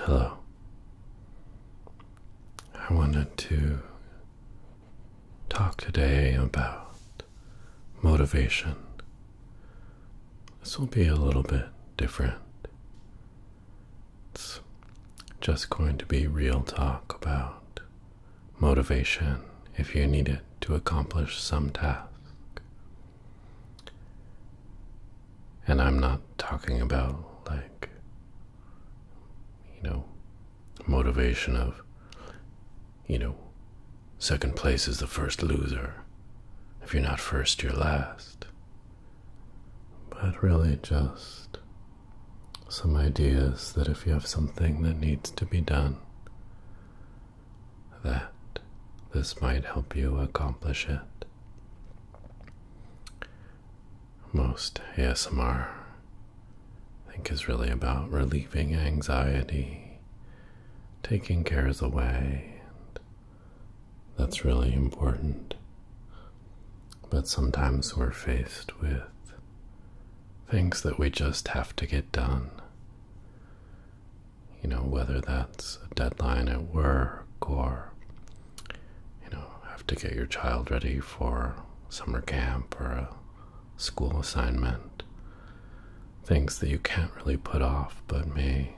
Hello. I wanted to talk today about motivation. This will be a little bit different. It's just going to be real talk about motivation if you need it to accomplish some task. And I'm not talking about motivation of, second place is the first loser. If you're not first, you're last. But really just some ideas that if you have something that needs to be done, that this might help you accomplish it. Most ASMR, I think, is really about relieving anxiety, taking cares away, and that's really important. But sometimes we're faced with things that we just have to get done. Whether that's a deadline at work or, have to get your child ready for summer camp or a school assignment. Things that you can't really put off but may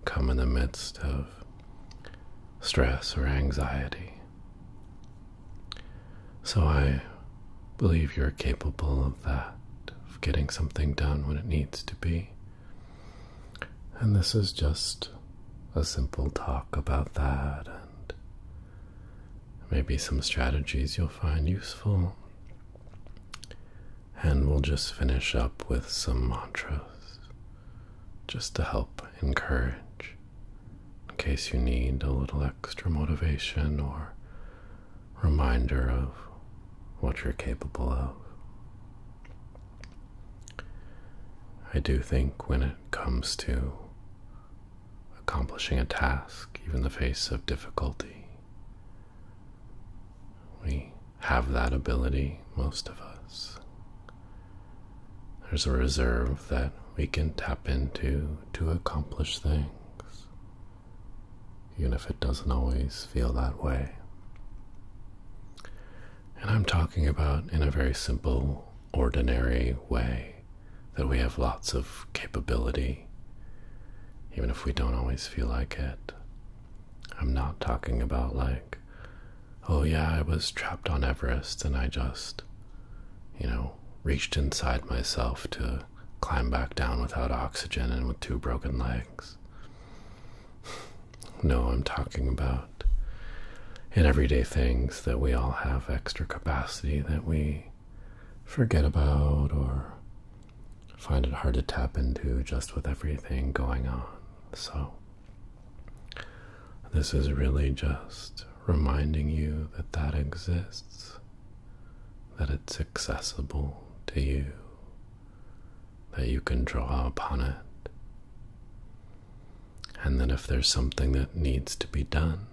come in the midst of stress or anxiety. So I believe you're capable of that, of getting something done when it needs to be. And this is just a simple talk about that and maybe some strategies you'll find useful. And we'll just finish up with some mantras just to help encourage in case you need a little extra motivation or reminder of what you're capable of. I do think when it comes to accomplishing a task, even in the face of difficulty, we have that ability, most of us. There's a reserve that we can tap into to accomplish things, even if it doesn't always feel that way. And I'm talking about in a very simple, ordinary way that we have lots of capability, even if we don't always feel like it. I'm not talking about oh yeah, I was trapped on Everest and I just, reached inside myself to climb back down without oxygen and with 2 broken legs. No, I'm talking about in everyday things that we all have extra capacity that we forget about or find it hard to tap into just with everything going on. So this is really just reminding you that that exists, that it's accessible to you, that you can draw upon it, and that if there's something that needs to be done,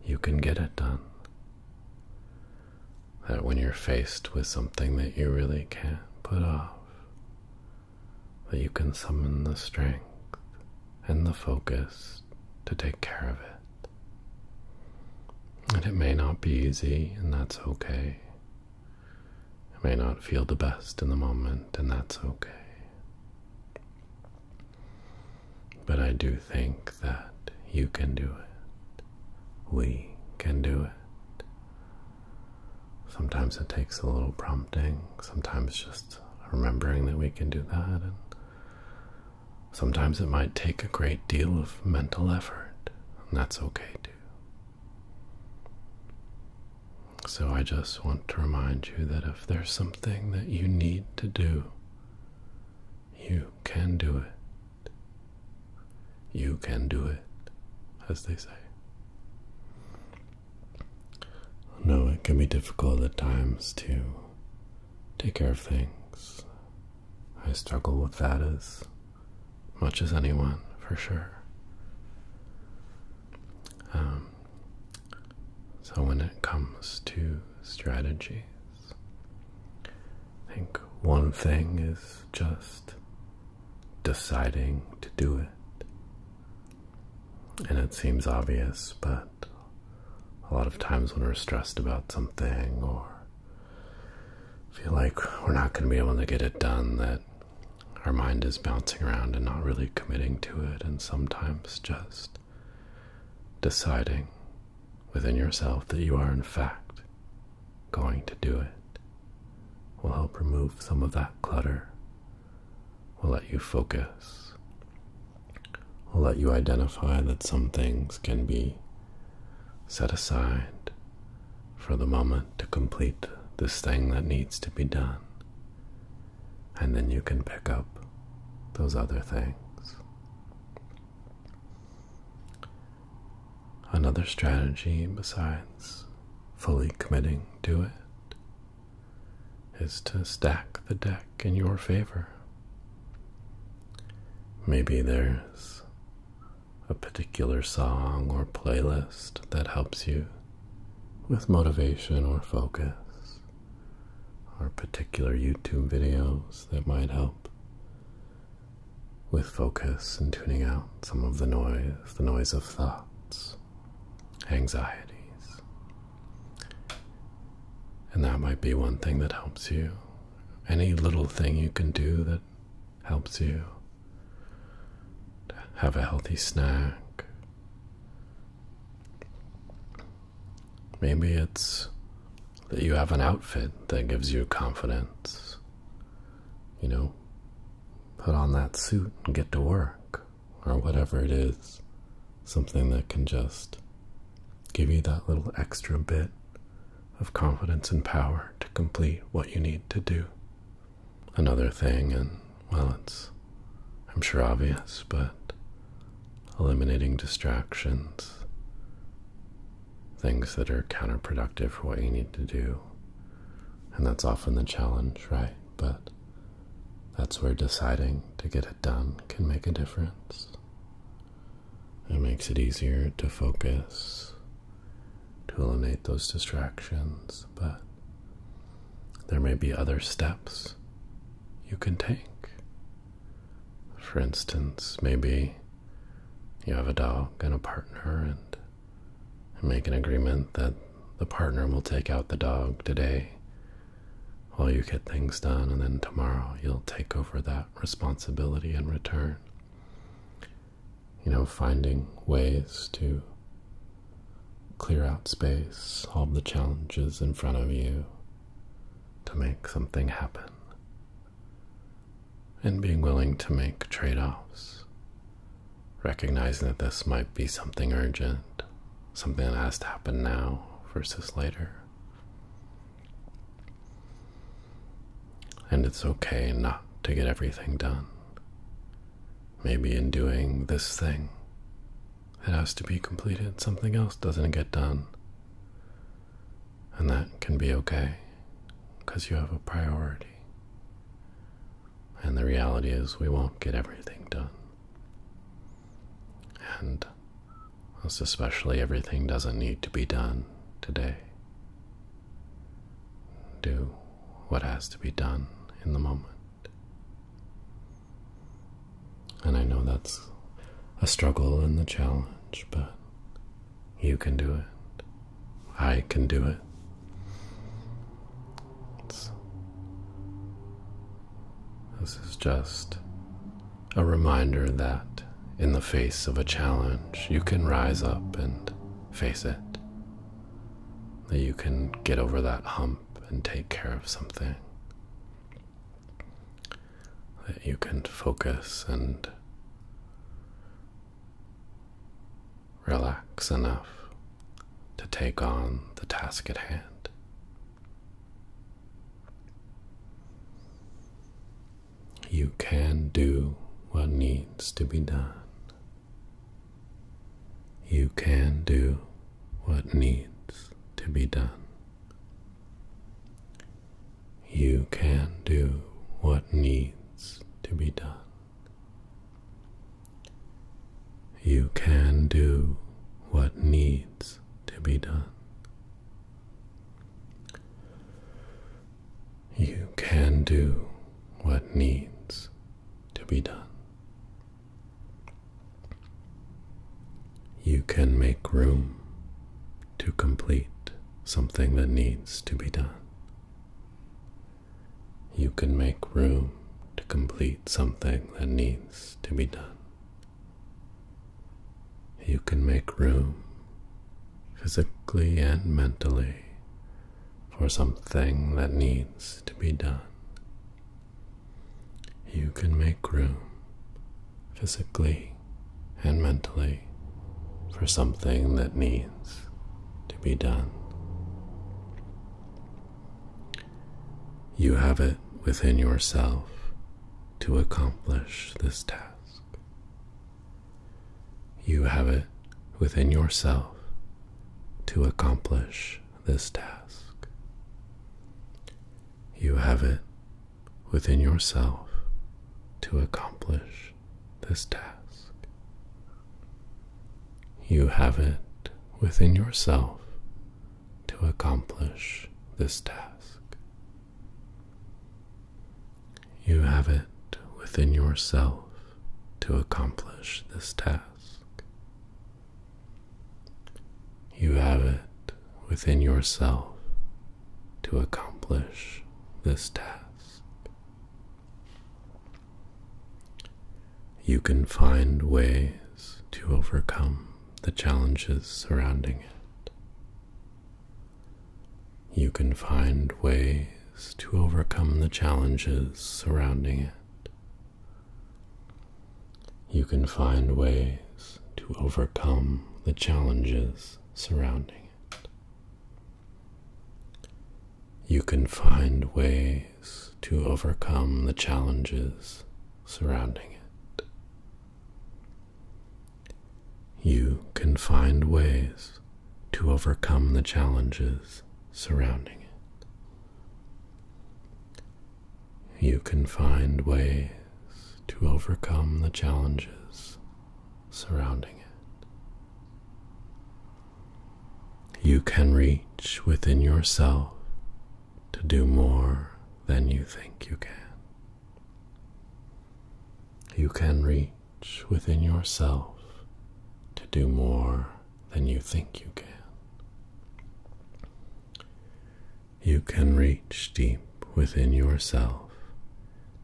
you can get it done. That when you're faced with something that you really can't put off, that you can summon the strength and the focus to take care of it. And it may not be easy, and that's okay. It may not feel the best in the moment, and that's okay. But I do think that you can do it. We can do it. Sometimes it takes a little prompting, sometimes just remembering that we can do that, and sometimes it might take a great deal of mental effort, and that's okay too. So I just want to remind you that if there's something that you need to do, you can do it. You can do it, as they say. No, it can be difficult at times to take care of things. I struggle with that as much as anyone, for sure. So when it comes to strategies, I think one thing is just deciding to do it. And it seems obvious, but a lot of times when we're stressed about something or feel like we're not going to be able to get it done, that our mind is bouncing around and not really committing to it, and sometimes just deciding within yourself that you are in fact going to do it will help remove some of that clutter, will let you focus, will let you identify that some things can be set aside for the moment to complete this thing that needs to be done, and then you can pick up those other things. Another strategy besides fully committing to it is to stack the deck in your favor. Maybe there's a particular song or playlist that helps you with motivation or focus, or particular YouTube videos that might help with focus and tuning out some of the noise of thoughts, anxieties. And that might be one thing that helps you. Any little thing you can do that helps you to have a healthy snack. Maybe it's that you have an outfit that gives you confidence. You know, put on that suit and get to work, or whatever it is. Something that can just give you that little extra bit of confidence and power to complete what you need to do. Another thing, and well, it's, I'm sure, obvious, but eliminating distractions, things that are counterproductive for what you need to do. And that's often the challenge, right? But that's where deciding to get it done can make a difference. It makes it easier to focus, to eliminate those distractions, but there may be other steps you can take. For instance, maybe you have a dog and a partner, and make an agreement that the partner will take out the dog today while you get things done, and then tomorrow you'll take over that responsibility in return. You know, finding ways to clear out space, all the challenges in front of you to make something happen. And being willing to make trade-offs, recognizing that this might be something urgent, something that has to happen now versus later. And it's okay not to get everything done. Maybe in doing this thing that has to be completed, something else doesn't get done. And that can be okay, because you have a priority. And the reality is we won't get everything done. And most especially, everything doesn't need to be done today. Do what has to be done in the moment. And I know that's a struggle and a challenge, but you can do it. I can do it. This is just a reminder that in the face of a challenge, you can rise up and face it. That you can get over that hump and take care of something. That you can focus and relax enough to take on the task at hand. You can do what needs to be done. You can do what needs to be done. You can do what needs to be done. You can do what needs to be done. You can do what needs to be done. You can make room to complete something that needs to be done. You can make room to complete something that needs to be done. You can make room physically and mentally for something that needs to be done. You can make room physically and mentally for something that needs to be done. You have it within yourself to accomplish this task. You have it within yourself to accomplish this task. You have it within yourself to accomplish this task. You have it within yourself to accomplish this task. You have it within yourself to accomplish this task. You have it within yourself to accomplish this task. You can find ways to overcome the challenges surrounding it. You can find ways to overcome the challenges surrounding it. You can find ways to overcome the challenges surrounding it. You can find ways to overcome the challenges surrounding it. You can find ways to overcome the challenges surrounding it. You can find ways to overcome the challenges surrounding it. You can reach within yourself to do more than you think you can. You can reach within yourself to do more than you think you can. You can reach deep within yourself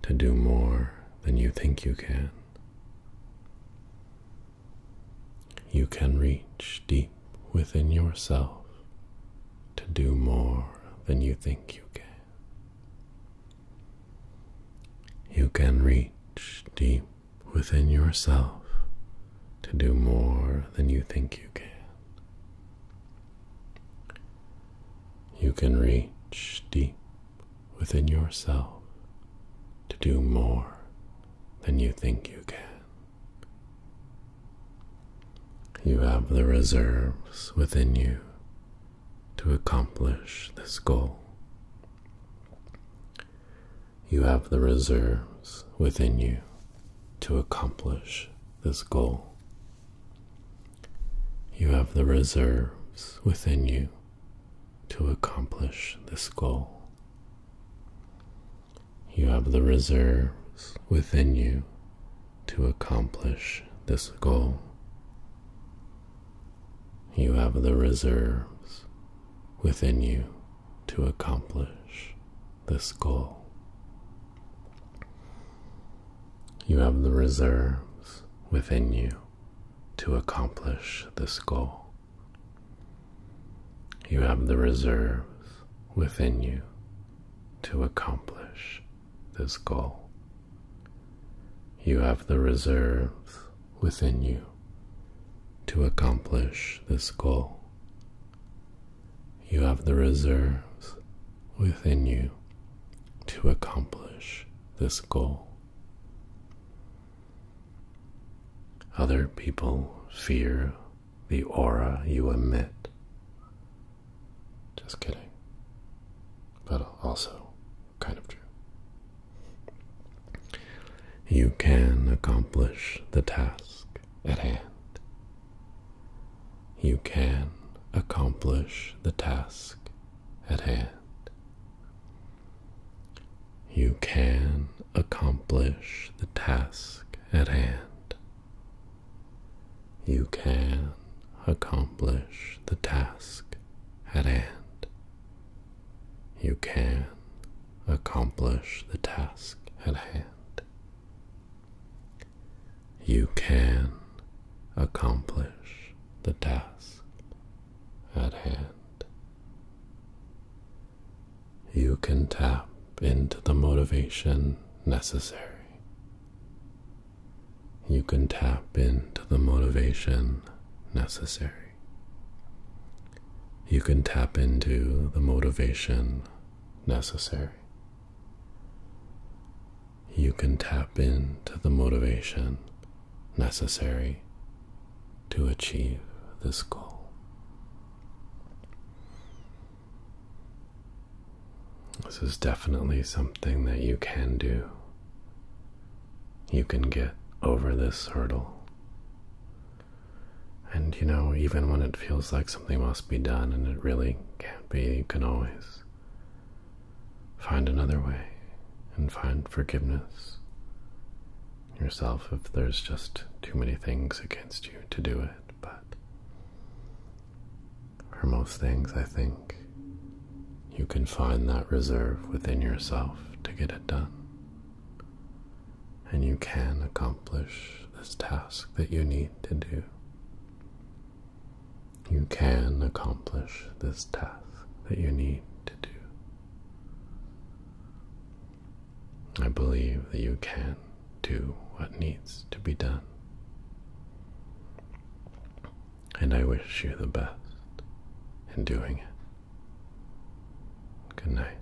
to do more than you think you can. You can reach deep within yourself to do more than you think you can. You can reach deep within yourself to do more than you think you can. You can reach deep within yourself to do more than you think you can. You have the reserves within you to accomplish this goal. You have the reserves within you to accomplish this goal. You have the reserves within you to accomplish this goal. You have the reserves within you to accomplish this goal. You have the reserves within you to accomplish this goal. You have the reserves within you to accomplish this goal. You have the reserves within you to accomplish this goal. You have the reserves within you to accomplish this goal. You have the reserves within you to accomplish this goal. Other people fear the aura you emit. Just kidding, but also kind of true. You can accomplish the task at hand. You can accomplish the task at hand. You can accomplish the task at hand. You can accomplish the task at hand. You can accomplish the task at hand. You can accomplish the task at hand. You can tap into the motivation necessary. You can tap into the motivation necessary. You can tap into the motivation necessary. You can tap into the motivation necessary to achieve this goal. This is definitely something that you can do. You can get over this hurdle. And even when it feels like something must be done and it really can't be, you can always find another way and find forgiveness yourself if there's just too many things against you to do it. But for most things, I think you can find that reserve within yourself to get it done. And you can accomplish this task that you need to do. You can accomplish this task that you need to do. I believe that you can do what needs to be done. And I wish you the best in doing it. Good night.